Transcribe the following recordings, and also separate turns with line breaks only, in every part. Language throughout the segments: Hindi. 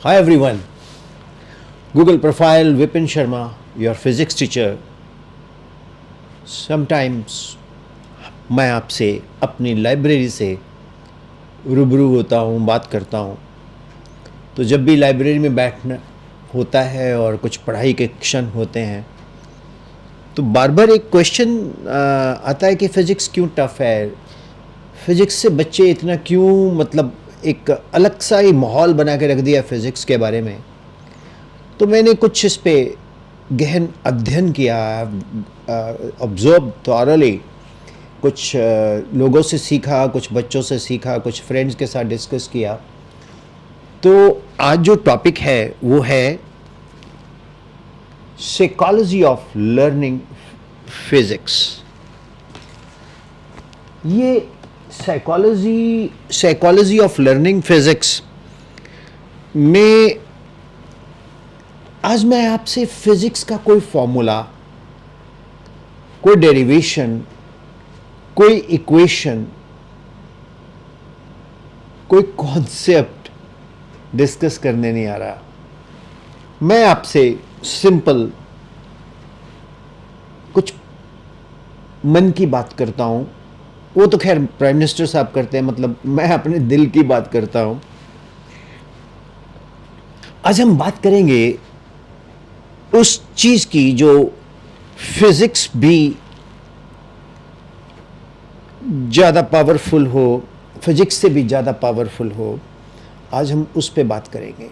Hi everyone. Google profile Vipin Sharma, your physics teacher. Sometimes मैं आपसे अपनी लाइब्रेरी से रूबरू होता हूँ, बात करता हूँ। तो जब भी लाइब्रेरी में बैठना होता है और कुछ पढ़ाई के क्षण होते हैं तो बार बार एक क्वेश्चन आता है कि फ़िज़िक्स क्यों टफ़ है, फ़िज़िक्स से बच्चे इतना क्यों, मतलब एक अलग सा ही माहौल बना के रख दिया फ़िज़िक्स के बारे में। तो मैंने कुछ इस पे गहन अध्ययन किया, ऑब्जर्व थॉरली, कुछ लोगों से सीखा, कुछ बच्चों से सीखा, कुछ फ्रेंड्स के साथ डिस्कस किया। तो आज जो टॉपिक है वो है साइकोलॉजी ऑफ लर्निंग फिजिक्स। ये साइकोलॉजी ऑफ लर्निंग फिजिक्स में आज मैं आपसे फिजिक्स का कोई फॉर्मूला, कोई डेरिवेशन, कोई इक्वेशन, कोई कॉन्सेप्ट डिस्कस करने नहीं आ रहा। मैं आपसे सिंपल कुछ मन की बात करता हूं। वो तो खैर प्राइम मिनिस्टर साहब करते हैं, मतलब मैं अपने दिल की बात करता हूं। आज हम बात करेंगे उस चीज की जो फिजिक्स भी ज़्यादा पावरफुल हो, फिजिक्स से भी ज़्यादा पावरफुल हो। आज हम उस पे बात करेंगे।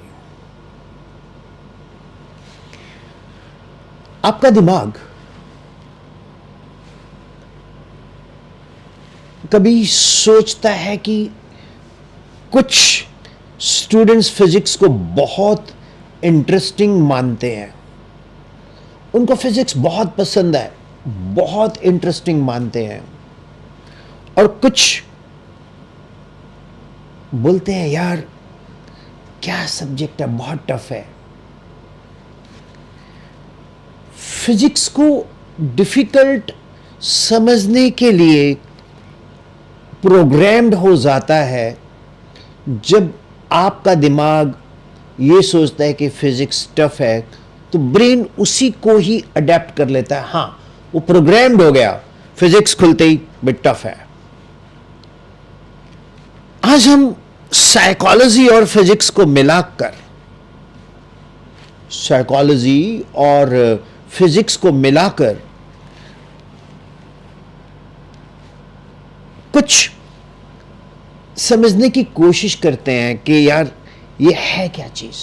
आपका दिमाग कभी सोचता है कि कुछ स्टूडेंट्स फिजिक्स को बहुत इंटरेस्टिंग मानते हैं, उनको फिजिक्स बहुत पसंद है, बहुत इंटरेस्टिंग मानते हैं, और कुछ बोलते हैं यार क्या सब्जेक्ट है, बहुत टफ है। फिजिक्स को डिफिकल्ट समझने के लिए प्रोग्राम्ड हो जाता है जब आपका दिमाग ये सोचता है कि फिजिक्स टफ है, तो ब्रेन उसी को ही अडेप्ट कर लेता है। हाँ, वो प्रोग्राम्ड हो गया, फिजिक्स खुलते ही बट टफ है। आज हम साइकोलॉजी और फिजिक्स को मिलाकर, साइकोलॉजी और फिजिक्स को मिलाकर कुछ समझने की कोशिश करते हैं कि यार ये है क्या चीज,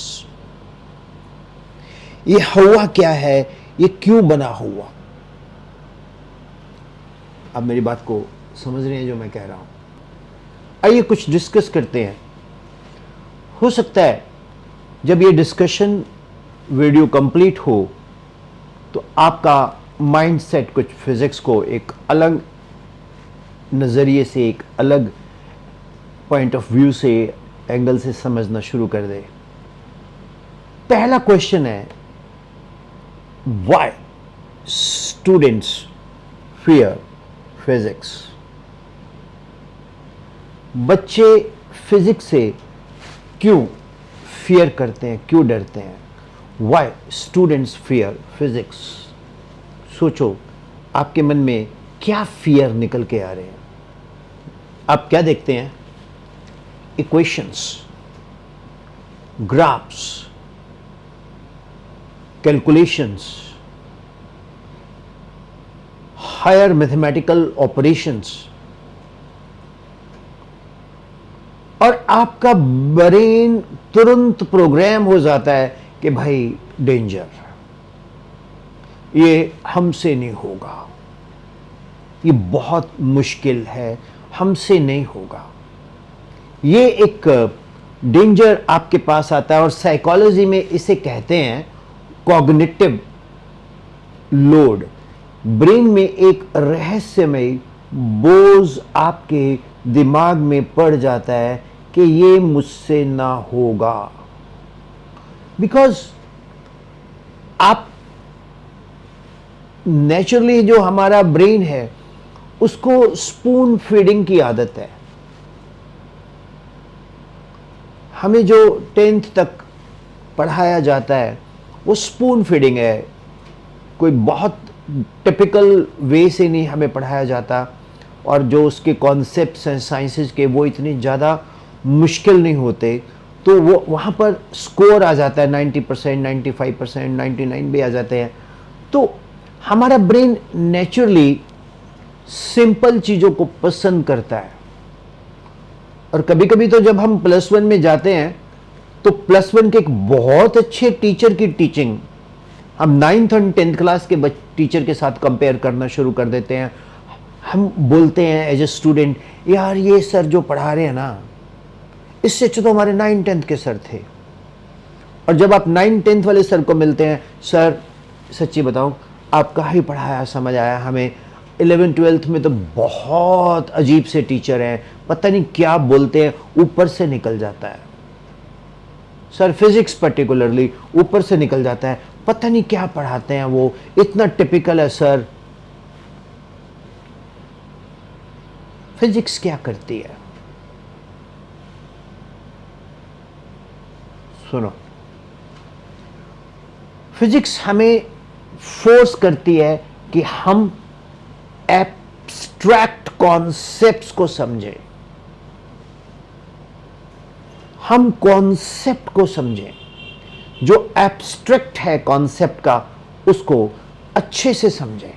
ये हुआ क्या है, ये क्यों बना हुआ। आप मेरी बात को समझ रहे हैं जो मैं कह रहा हूं? आइए कुछ डिस्कस करते हैं। हो सकता है जब ये डिस्कशन वीडियो कंप्लीट हो तो आपका माइंडसेट कुछ फिजिक्स को एक अलग नज़रिए से, एक अलग पॉइंट ऑफ व्यू से, एंगल से समझना शुरू कर दे। पहला क्वेश्चन है, व्हाई स्टूडेंट्स फियर फिजिक्स। बच्चे फिजिक्स से क्यों फियर करते हैं, क्यों डरते हैं? Why students fear physics. सोचो आपके मन में क्या फियर निकल के आ रहे हैं। आप क्या देखते हैं? Equations, graphs, calculations, higher mathematical operations, और आपका ब्रेन तुरंत प्रोग्राम हो जाता है कि भाई डेंजर, ये हमसे नहीं होगा, ये बहुत मुश्किल है, हमसे नहीं होगा। ये एक डेंजर आपके पास आता है, और साइकोलॉजी में इसे कहते हैं कॉग्निटिव लोड। ब्रेन में एक रहस्यमय बोझ आपके दिमाग में पड़ जाता है कि ये मुझसे ना होगा। बिकॉज आप नेचुरली, जो हमारा ब्रेन है उसको स्पून फीडिंग की आदत है। हमें जो 10th तक पढ़ाया जाता है वो स्पून फीडिंग है, कोई बहुत टिपिकल वे से नहीं हमें पढ़ाया जाता, और जो उसके कॉन्सेप्ट्स हैं साइंसेस के वो इतने ज़्यादा मुश्किल नहीं होते, तो वो वहाँ पर स्कोर आ जाता है 90%, 95%, 99 भी आ जाते हैं। तो हमारा ब्रेन नेचुरली सिंपल चीज़ों को पसंद करता है। और कभी कभी तो जब हम +1 में जाते हैं तो +1 के एक बहुत अच्छे टीचर की टीचिंग हम 9th और 10th क्लास के टीचर के साथ कंपेयर करना शुरू कर देते हैं। हम बोलते हैं एज ए स्टूडेंट, यार ये सर जो पढ़ा रहे हैं ना, इससे अच्छे तो हमारे 9th 10th के सर थे। और जब आप 9th 10th वाले सर को मिलते हैं, सर सच्ची बताऊं आपका ही पढ़ाया समझ आया हमें, 11th 12th में तो बहुत अजीब से टीचर हैं, पता नहीं क्या बोलते हैं, ऊपर से निकल जाता है। सर फिजिक्स पर्टिकुलरली ऊपर से निकल जाता है, पता नहीं क्या पढ़ाते हैं वो, इतना टिपिकल है सर। फिजिक्स क्या करती है? सुनो, फिजिक्स हमें फोर्स करती है कि हम एब्स्ट्रैक्ट कॉन्सेप्ट्स को समझें, हम कॉन्सेप्ट को समझें, जो एब्स्ट्रैक्ट है कॉन्सेप्ट का उसको अच्छे से समझें।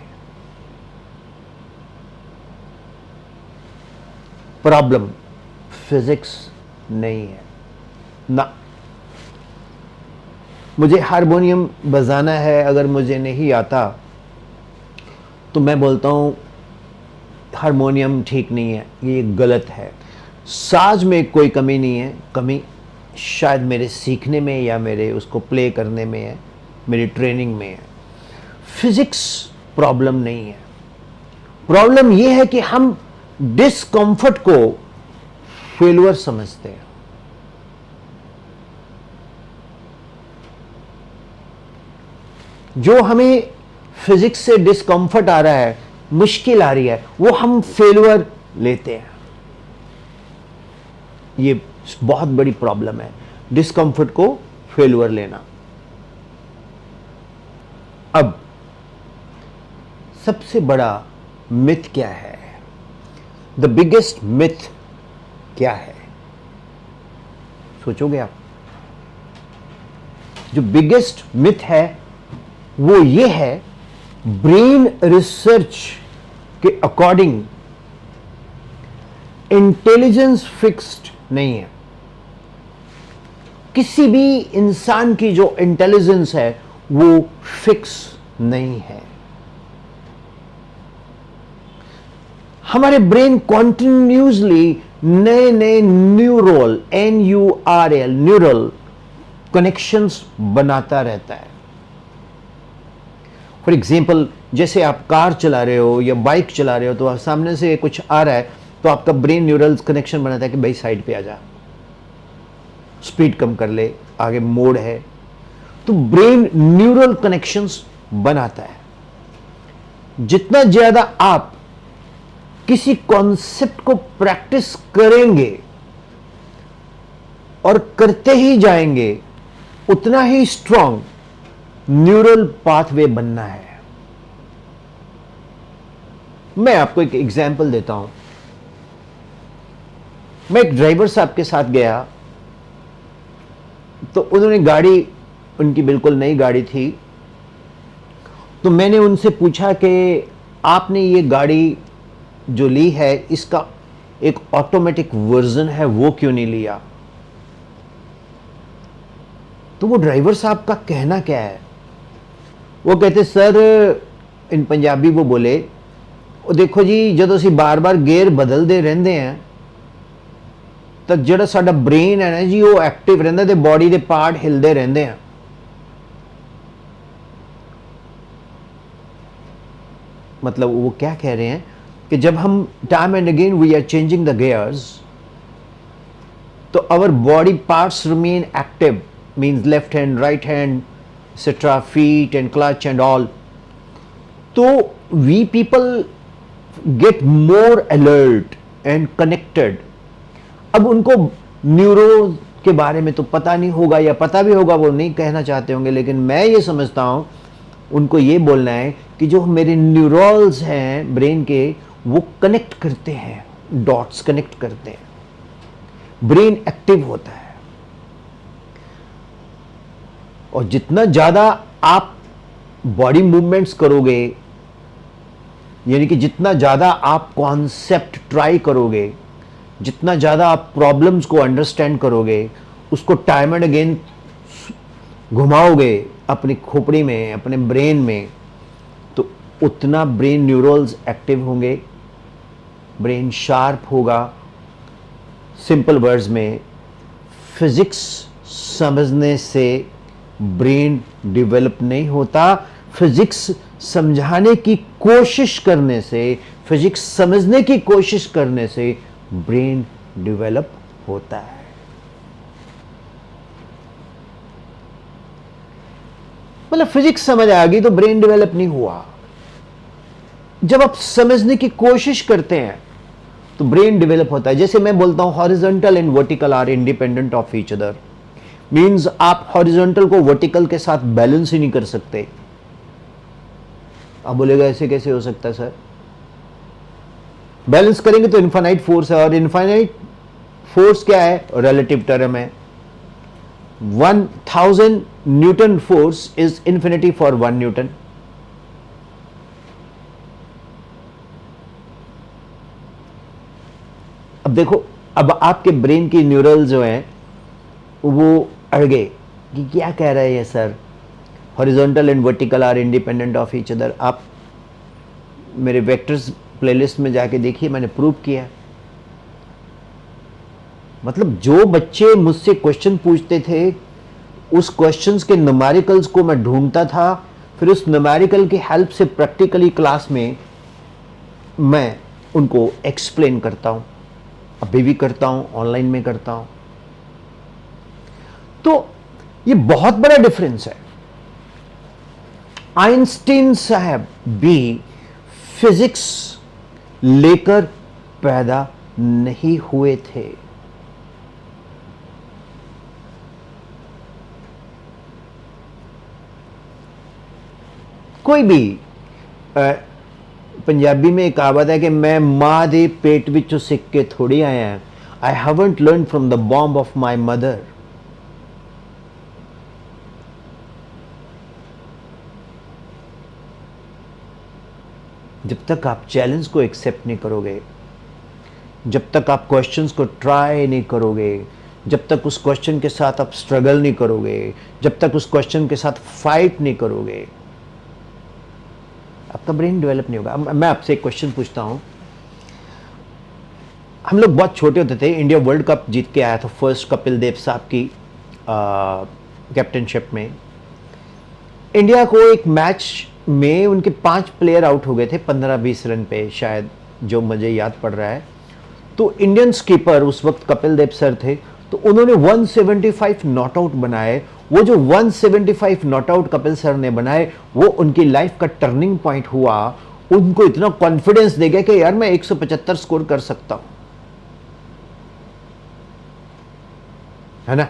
प्रॉब्लम फिजिक्स नहीं है ना। मुझे हारमोनियम बजाना है, अगर मुझे नहीं आता तो मैं बोलता हूँ हारमोनियम ठीक नहीं है, ये गलत है। साज में कोई कमी नहीं है, कमी शायद मेरे सीखने में या मेरे उसको प्ले करने में है, मेरी ट्रेनिंग में है। फिजिक्स प्रॉब्लम नहीं है। प्रॉब्लम ये है कि हम डिस्कंफर्ट को फेल्यूर समझते हैं। जो हमें फिजिक्स से डिस्कंफर्ट आ रहा है, मुश्किल आ रही है, वो हम फेल्यूर लेते हैं। ये बहुत बड़ी प्रॉब्लम है, डिस्कंफर्ट को फेल्यूर लेना। अब सबसे बड़ा मिथ क्या है? द बिगेस्ट मिथ क्या है? सोचोगे आप? जो बिगेस्ट मिथ है वो ये है, ब्रेन रिसर्च के अकॉर्डिंग इंटेलिजेंस फिक्स्ड नहीं है। किसी भी इंसान की जो इंटेलिजेंस है वो फिक्स नहीं है। हमारे ब्रेन कॉन्टिन्यूसली नए नए न्यूरल न्यूरल कनेक्शंस बनाता रहता है। फॉर एग्जाम्पल, जैसे आप कार चला रहे हो या बाइक चला रहे हो, तो सामने से कुछ आ रहा है तो आपका ब्रेन न्यूरल्स कनेक्शन बनाता है कि भाई साइड पे आ जा, स्पीड कम कर ले, आगे मोड़ है। तो ब्रेन न्यूरल कनेक्शंस बनाता है। जितना ज्यादा आप किसी कॉन्सेप्ट को प्रैक्टिस करेंगे और करते ही जाएंगे, उतना ही स्ट्रांग न्यूरल पाथवे बनना है। मैं आपको एक एग्जांपल देता हूं। मैं एक ड्राइवर साहब के साथ गया, तो उन्होंने गाड़ी, उनकी बिल्कुल नई गाड़ी थी, तो मैंने उनसे पूछा कि आपने ये गाड़ी जो ली है, इसका एक ऑटोमेटिक वर्जन है, वो क्यों नहीं लिया? तो वो ड्राइवर साहब का कहना क्या है, वो कहते सर, इन पंजाबी वो बोले, ਉਹ देखो जी, ਜਦੋਂ ਅਸੀਂ बार-बार गेयर बदलते रहते हैं तो ਜਿਹੜਾ ਸਾਡਾ ब्रेन है ना जी, वो एक्टिव रहता है, बॉडी के पार्ट हिलते रहते हैं। मतलब वो क्या कह रहे हैं कि जब हम time and again we are changing the gears, तो our body parts remain active, means left hand, right hand, etcetera, feet and clutch and all. तो we people get more alert and connected. अब उनको के बारे में तो पता नहीं होगा, या पता भी होगा वो नहीं कहना चाहते होंगे, लेकिन मैं ये समझता हूँ उनको ये बोलना है कि जो मेरे न्यूरॉन्स हैं ब्रेन के, वो कनेक्ट करते हैं, डॉट्स कनेक्ट करते हैं, ब्रेन एक्टिव होता है। और जितना ज़्यादा आप बॉडी मूवमेंट्स करोगे, यानी कि जितना ज़्यादा आप कॉन्सेप्ट ट्राई करोगे, जितना ज़्यादा आप प्रॉब्लम्स को अंडरस्टैंड करोगे, उसको टाइम एंड अगेन घुमाओगे अपनी खोपड़ी में, अपने ब्रेन में, तो उतना ब्रेन न्यूरल्स एक्टिव होंगे, ब्रेन शार्प होगा। सिंपल वर्ड्स में, फिजिक्स समझने से ब्रेन डेवलप नहीं होता, फिजिक्स समझाने की कोशिश करने से, फिजिक्स समझने की कोशिश करने से ब्रेन डेवलप होता है। मतलब फिजिक्स समझ आ गई तो ब्रेन डेवलप नहीं हुआ। जब आप समझने की कोशिश करते हैं तो ब्रेन डेवलप होता है। जैसे मैं बोलता हूं horizontal and vertical are independent of each other, means आप हॉरिजॉन्टल को वर्टिकल के साथ बैलेंस ही नहीं कर सकते। आप बोलेगा ऐसे कैसे हो सकता है सर? बैलेंस करेंगे तो इनफाइनाइट फोर्स है, और इनफाइनाइट फोर्स क्या है? रिलेटिव टर्म है। 1000 Newton force is infinity for 1 Newton. अब देखो, अब आपके ब्रेन की न्यूरल जो हैं वो अड़ गए कि क्या कह रहे हैं sir, horizontal and vertical are independent of each other. आप मेरे वेक्टर्स प्लेलिस्ट में जाके देखिए, मैंने प्रूव किया। मतलब जो बच्चे मुझसे क्वेश्चन पूछते थे, उस क्वेश्चंस के न्यूमेरिकल्स को मैं ढूंढता था, फिर उस न्यूमेरिकल की हेल्प से प्रैक्टिकली क्लास में मैं उनको एक्सप्लेन करता हूं, अभी भी करता हूं, ऑनलाइन में करता हूं। तो ये बहुत बड़ा डिफरेंस है। आइंस्टीन साहब भी फिजिक्स लेकर पैदा नहीं हुए थे। कोई भी पंजाबी में एक कहावत है कि मैं मां दे पेट विचों सीख के थोड़ी आया, I haven't learn from the bomb of my mother. जब तक आप चैलेंज को एक्सेप्ट नहीं करोगे, जब तक आप क्वेश्चंस को ट्राई नहीं करोगे, जब तक उस क्वेश्चन के साथ आप स्ट्रगल नहीं करोगे, जब तक उस क्वेश्चन के साथ फाइट नहीं करोगे, आपका ब्रेन डेवलप नहीं होगा। मैं आपसे एक क्वेश्चन पूछता हूं। हम लोग बहुत छोटे होते थे, इंडिया वर्ल्ड कप जीत के आया था फर्स्ट कपिल देव साहब की कैप्टनशिप में। इंडिया को एक मैच में उनके 5 प्लेयर आउट हो गए थे 15-20 रन पे शायद, जो मुझे याद पड़ रहा है। तो इंडियन स्कीपर उस वक्त कपिल देव सर थे, तो उन्होंने 175 नॉट आउट बनाए। वो जो 175 नॉट आउट कपिल सर ने बनाए, वो उनकी लाइफ का टर्निंग पॉइंट हुआ। उनको इतना कॉन्फिडेंस दे गया कि यार मैं 175 स्कोर कर सकता हूं, है ना।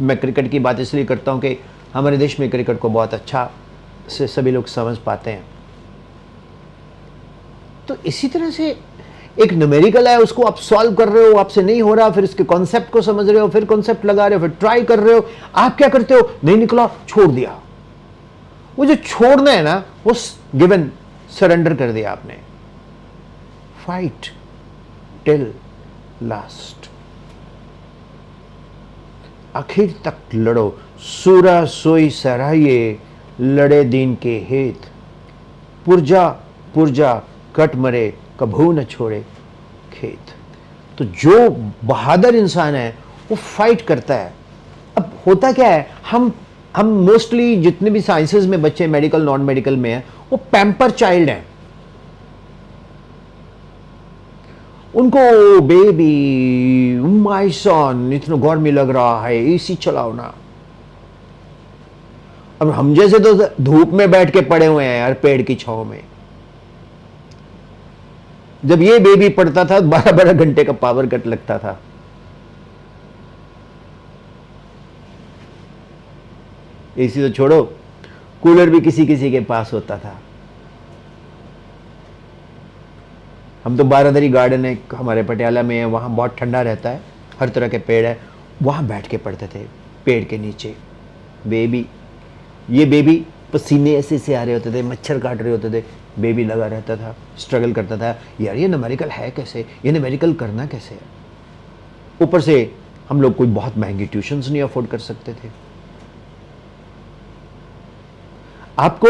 मैं क्रिकेट की बात इसलिए करता हूं कि हमारे देश में क्रिकेट को बहुत अच्छा से सभी लोग समझ पाते हैं। तो इसी तरह से एक न्यूमेरिकल है, उसको आप सॉल्व कर रहे हो, आपसे नहीं हो रहा, फिर इसके कॉन्सेप्ट को समझ रहे हो, फिर कॉन्सेप्ट लगा रहे हो, फिर ट्राई कर रहे हो। आप क्या करते हो? नहीं निकला, छोड़ दिया। वो जो छोड़ना है ना, वो गिवन, सरेंडर कर दिया आपने। फाइट टिल लास्ट, आखिर तक लड़ो। सूरा सोई सराहिए, लड़े दीन के हेत, पुरजा पुरजा कट मरे, कभू न छोड़े खेत। तो जो बहादुर इंसान है वो फाइट करता है। अब होता क्या है, हम मोस्टली जितने भी साइंसेस में बच्चे मेडिकल नॉन मेडिकल में हैं, वो पैम्पर चाइल्ड हैं। उनको बेबी माय सन इतना गर्मी लग रहा है, एसी चलाओ ना। अब हम जैसे तो धूप में बैठ के पड़े हुए हैं यार, पेड़ की छांव में। जब ये बेबी पड़ता था 12-12 घंटे का पावर कट लगता था। एसी तो छोड़ो, कूलर भी किसी किसी के पास होता था। हम तो बारादरी गार्डन है हमारे पटियाला में है, वहाँ बहुत ठंडा रहता है, हर तरह के पेड़ है, वहाँ बैठ के पढ़ते थे पेड़ के नीचे। बेबी पसीने ऐसे से आ रहे होते थे, मच्छर काट रहे होते थे, बेबी लगा रहता था, स्ट्रगल करता था, यार ये न्यूमेरिकल है कैसे, ये न्यूमेरिकल करना कैसे है। ऊपर से हम लोग कोई बहुत महंगी ट्यूशन्स नहीं अफोर्ड कर सकते थे। आपको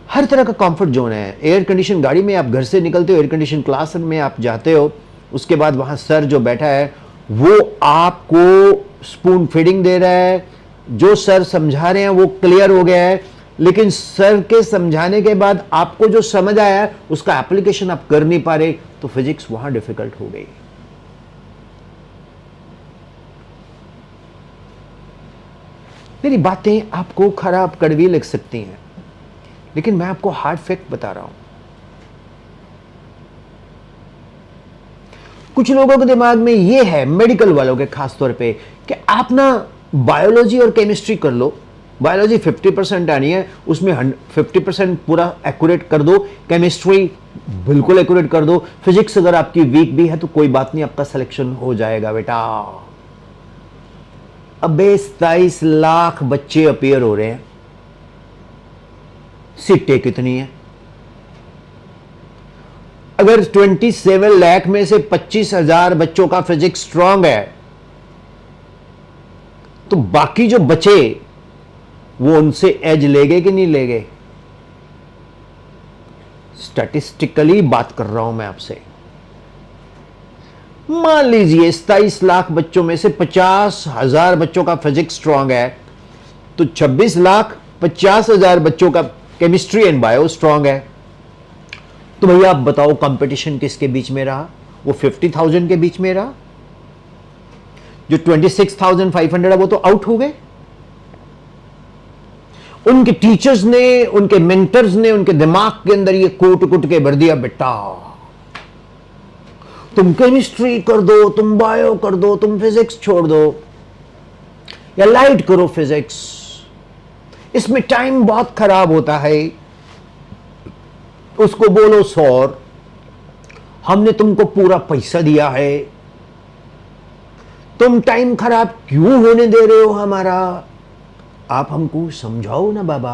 हर तरह का कंफर्ट जोन है। एयर कंडीशन गाड़ी में आप घर से निकलते हो, एयर कंडीशन क्लास में आप जाते हो, उसके बाद वहां सर जो बैठा है वो आपको स्पून फीडिंग दे रहा है, जो सर समझा रहे हैं वो क्लियर हो गया है, लेकिन सर के समझाने के बाद आपको जो समझ आया है उसका एप्लीकेशन आप कर नहीं पा रहे, तो फिजिक्स वहां डिफिकल्ट हो गई। मेरी बातें आपको खराब कड़वी लग सकती हैं, लेकिन मैं आपको हार्ड फैक्ट बता रहा हूं। कुछ लोगों के दिमाग में यह है, मेडिकल वालों के खास तौर पे, कि आप ना बायोलॉजी और केमिस्ट्री कर लो, बायोलॉजी 50% आनी है, उसमें 50% पूरा एक्यूरेट कर दो, केमिस्ट्री बिल्कुल एक्यूरेट कर दो, फिजिक्स अगर आपकी वीक भी है तो कोई बात नहीं, आपका सिलेक्शन हो जाएगा बेटा। अबे 27 लाख बच्चे अपियर हो रहे हैं, सीटें कितनी है? अगर 27 लाख में से 25,000 बच्चों का फिजिक्स स्ट्रांग है, तो बाकी जो बचे वो उनसे एज लेगे कि नहीं लेगे? स्टैटिस्टिकली बात कर रहा हूं मैं आपसे। मान लीजिए 27 लाख बच्चों में से 50,000 बच्चों का फिजिक्स स्ट्रांग है, तो 26,50,000 बच्चों का केमिस्ट्री एंड बायो स्ट्रांग है। तो भैया आप बताओ कंपटीशन किसके बीच में रहा? वो 50,000 के बीच में रहा। जो 26,500 है वो तो आउट हो गए। उनके टीचर्स ने, उनके मेंटर्स ने उनके दिमाग के अंदर ये कूट कूट के भर दिया, बेटा तुम केमिस्ट्री कर दो, तुम बायो कर दो, तुम फिजिक्स छोड़ दो, या लाइट करो फिजिक्स, इसमें टाइम बहुत खराब होता है। उसको बोलो सर, हमने तुमको पूरा पैसा दिया है, तुम टाइम खराब क्यों होने दे रहे हो हमारा? आप हमको समझाओ ना बाबा।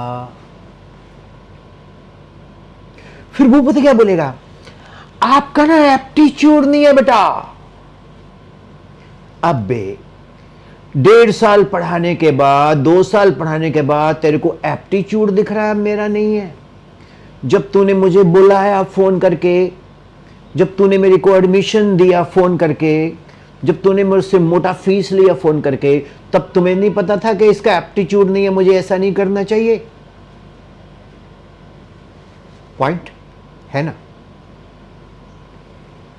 फिर वो पता क्या बोलेगा? आपका ना एप्टीट्यूड नहीं है बेटा। अबे 1.5 साल पढ़ाने के बाद, 2 साल पढ़ाने के बाद तेरे को एप्टीट्यूड दिख रहा है, मेरा नहीं है। जब तूने मुझे बुलाया फोन करके, जब तूने मेरे को एडमिशन दिया फोन करके, जब तूने मुझसे मोटा फीस लिया फोन करके, तब तुम्हें नहीं पता था कि इसका एप्टीट्यूड नहीं है, मुझे ऐसा नहीं करना चाहिए। पॉइंट है ना?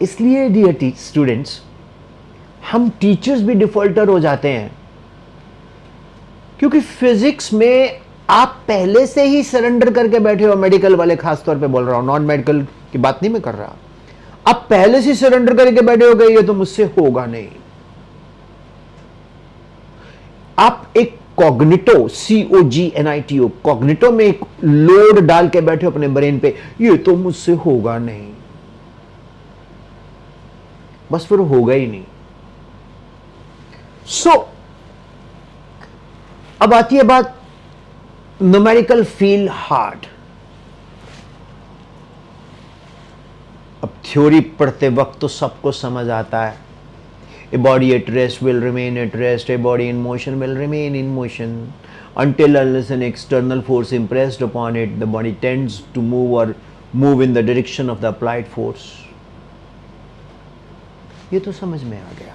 इसलिए डियर स्टूडेंट्स, हम टीचर्स भी डिफॉल्टर हो जाते हैं, क्योंकि फिजिक्स में आप पहले से ही सरेंडर करके बैठे हो। मेडिकल वाले खास तौर पे बोल रहा हूं, नॉन मेडिकल की बात नहीं मैं कर रहा। आप पहले से सरेंडर करके बैठे हो गए, ये तो मुझसे होगा नहीं। आप एक कॉग्निटो, COGNITO, कॉग्निटो में एक लोड डाल के बैठे हो अपने ब्रेन पे, ये तो मुझसे होगा नहीं, बस फिर होगा ही नहीं। अब आती है बात न्यूमेरिकल फील हार्ड। अब थ्योरी पढ़ते वक्त तो सबको समझ आता है, a body at rest will remain at rest, a body in motion will remain in motion until unless an external force impressed upon it, the body tends to move or move in the direction of the applied force. ये तो समझ में आ गया,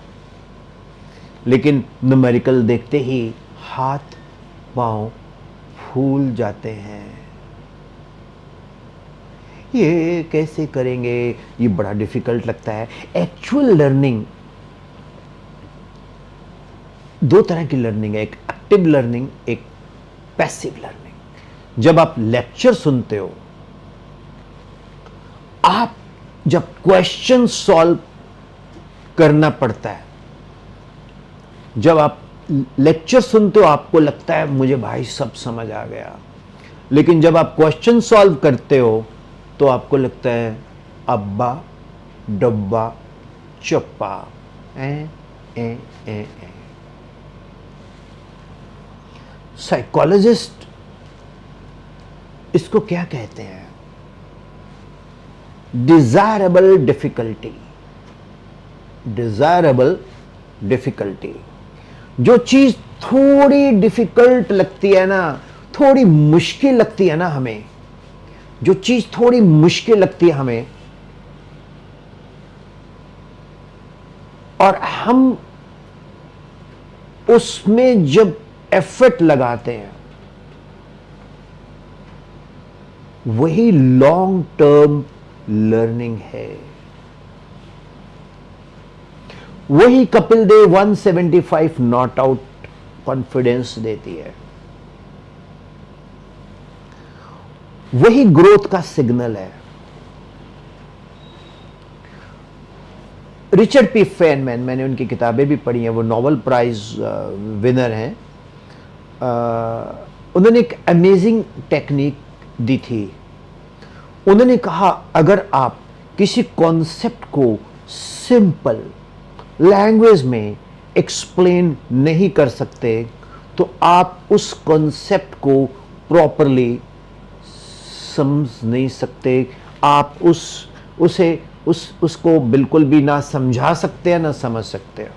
लेकिन न्यूमेरिकल देखते ही हाथ पांव फूल जाते हैं। ये कैसे करेंगे? ये बड़ा डिफिकल्ट लगता है। एक्चुअल लर्निंग, दो तरह की लर्निंग है, एक एक्टिव लर्निंग, एक पैसिव लर्निंग। जब आप लेक्चर सुनते हो, आप जब क्वेश्चन सॉल्व करना पड़ता है, जब आप लेक्चर सुनते हो आपको लगता है मुझे भाई सब समझ आ गया, लेकिन जब आप क्वेश्चन सॉल्व करते हो तो आपको लगता है अब्बा डब्बा चप्पा ए ए ए ए। साइकोलॉजिस्ट इसको क्या कहते हैं? Desirable difficulty. डिजायरेबल डिफिकल्टी, जो चीज थोड़ी डिफिकल्ट लगती है ना, थोड़ी मुश्किल लगती है ना हमें, जो चीज थोड़ी मुश्किल लगती है हमें और हम उसमें जब एफर्ट लगाते हैं, वही लॉन्ग टर्म लर्निंग है। वही Kapil Dev 175 not out confidence देती है, वही ग्रोथ का सिग्नल है। रिचर्ड पी फेनमैन, मैंने उनकी किताबें भी पढ़ी हैं, वो नोबेल प्राइज विनर हैं। उन्होंने एक अमेजिंग टेक्निक दी थी। उन्होंने कहा अगर आप किसी कॉन्सेप्ट को सिंपल लैंग्वेज में एक्सप्लेन नहीं कर सकते तो आप उस कॉन्सेप्ट को प्रॉपरली समझ नहीं सकते। आप उसको बिल्कुल भी ना समझा सकते हैं ना समझ सकते हैं।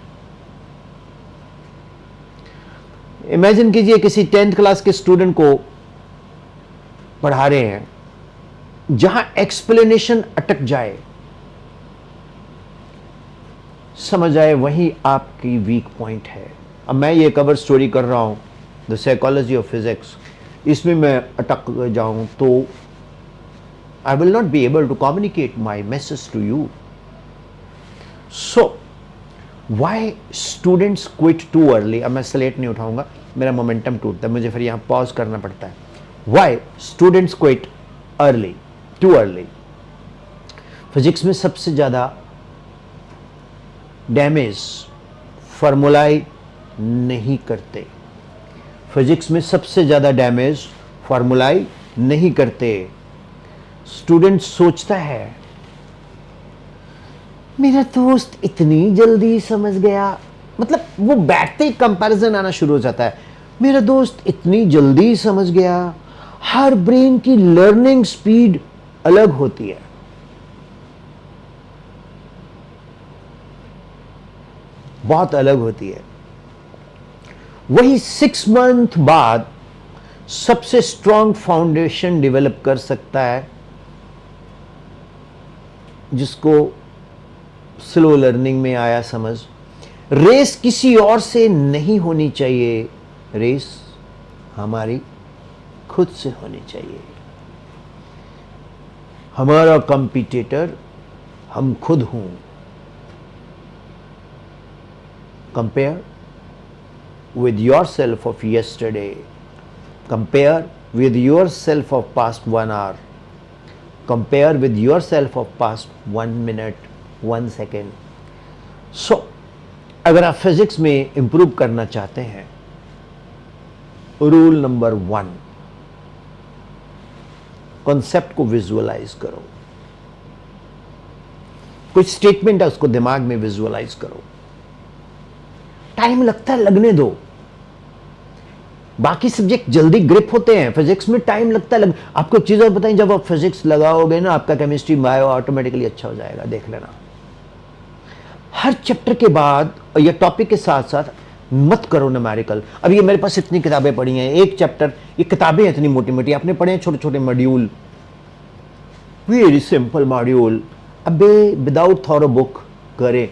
इमेजिन कीजिए किसी 10th क्लास के स्टूडेंट को पढ़ा रहे हैं, जहां एक्सप्लेनेशन अटक जाए, समझ आए, वही आपकी वीक पॉइंट है। अब मैं ये कवर स्टोरी कर रहा हूं, द साइकोलॉजी ऑफ फिजिक्स, इसमें मैं अटक जाऊं तो I will not be able to communicate my message to you. So why students quit too early. अब मैं स्लेट नहीं उठाऊंगा, मेरा मोमेंटम टूटता है, मुझे फिर यहां पॉज करना पड़ता है। Why students quit early, too early. Physics में सबसे ज्यादा डैमेज फॉर्मूलाई नहीं करते। फिजिक्स में सबसे ज्यादा डैमेज फॉर्मूलाई नहीं करते। स्टूडेंट सोचता है मेरा दोस्त इतनी जल्दी समझ गया, मतलब वो बैठते ही कंपैरिजन आना शुरू हो जाता है, मेरा दोस्त इतनी जल्दी समझ गया। हर ब्रेन की लर्निंग स्पीड अलग होती है। बहुत अलग होती है। वही 6 मंथ बाद सबसे स्ट्रॉन्ग फाउंडेशन डेवलप कर सकता है, जिसको स्लो लर्निंग में आया समझ। रेस किसी और से नहीं होनी चाहिए, रेस हमारी खुद से होनी चाहिए। हमारा कंपटीटर हम खुद हूं। Compare with yourself of yesterday, compare with yourself of past 1 hour, compare with yourself of past 1 minute, 1 second. So अगर आप फिजिक्स में इंप्रूव करना चाहते हैं, रूल नंबर 1, कॉन्सेप्ट को विजुअलाइज करो। कोई स्टेटमेंट है उसको दिमाग में विजुअलाइज करो। टाइम लगता है, लगने दो। बाकी सब्जेक्ट जल्दी ग्रिप होते हैं, फिजिक्स में टाइम लगता है। आपको एक चीज और बताएं, जब आप फिजिक्स लगाओगे ना, आपका केमिस्ट्री बायो ऑटोमेटिकली अच्छा हो जाएगा, देख लेना। हर चैप्टर के बाद या टॉपिक के साथ साथ मत करो न्यूमेरिकल। अब ये मेरे पास इतनी किताबें पढ़ी हैं, एक चैप्टर, ये किताबें इतनी मोटी मोटी, आपने पढ़े हैं छोटे छोटे मॉड्यूल, वेरी सिंपल मॉड्यूल। अबे विदाउट थॉरो बुक करे,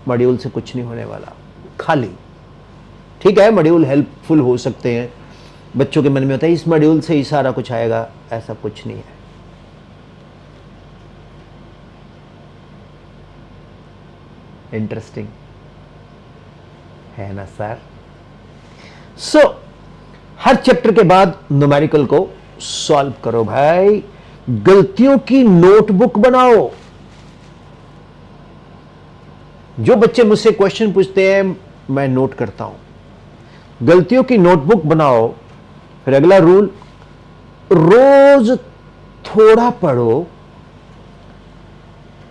मॉड्यूल से कुछ नहीं होने वाला, खाली। ठीक है, मॉड्यूल हेल्पफुल हो सकते हैं, बच्चों के मन में होता है इस मॉड्यूल से ही सारा कुछ आएगा, ऐसा कुछ नहीं है। इंटरेस्टिंग है ना सर? सो हर चैप्टर के बाद न्यूमेरिकल को सॉल्व करो भाई। गलतियों की नोटबुक बनाओ। जो बच्चे मुझसे क्वेश्चन पूछते हैं मैं नोट करता हूं। गलतियों की नोटबुक बनाओ। फिर अगला रूल, रोज थोड़ा पढ़ो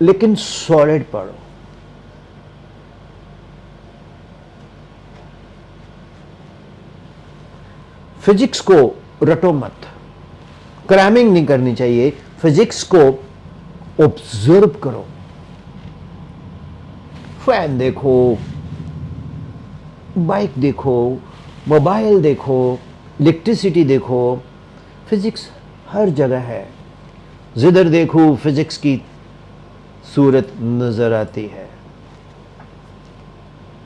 लेकिन सॉलिड पढ़ो। फिजिक्स को रटो मत, क्रैमिंग नहीं करनी चाहिए। फिजिक्स को ऑब्जर्व करो। फैन देखो, बाइक देखो, मोबाइल देखो, इलेक्ट्रिसिटी देखो, फिजिक्स हर जगह है। जिधर देखो फिजिक्स की सूरत नजर आती है।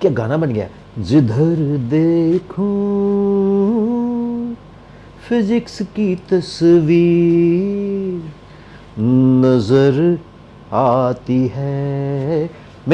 क्या गाना बन गया, जिधर देखो फिजिक्स की तस्वीर नजर आती है,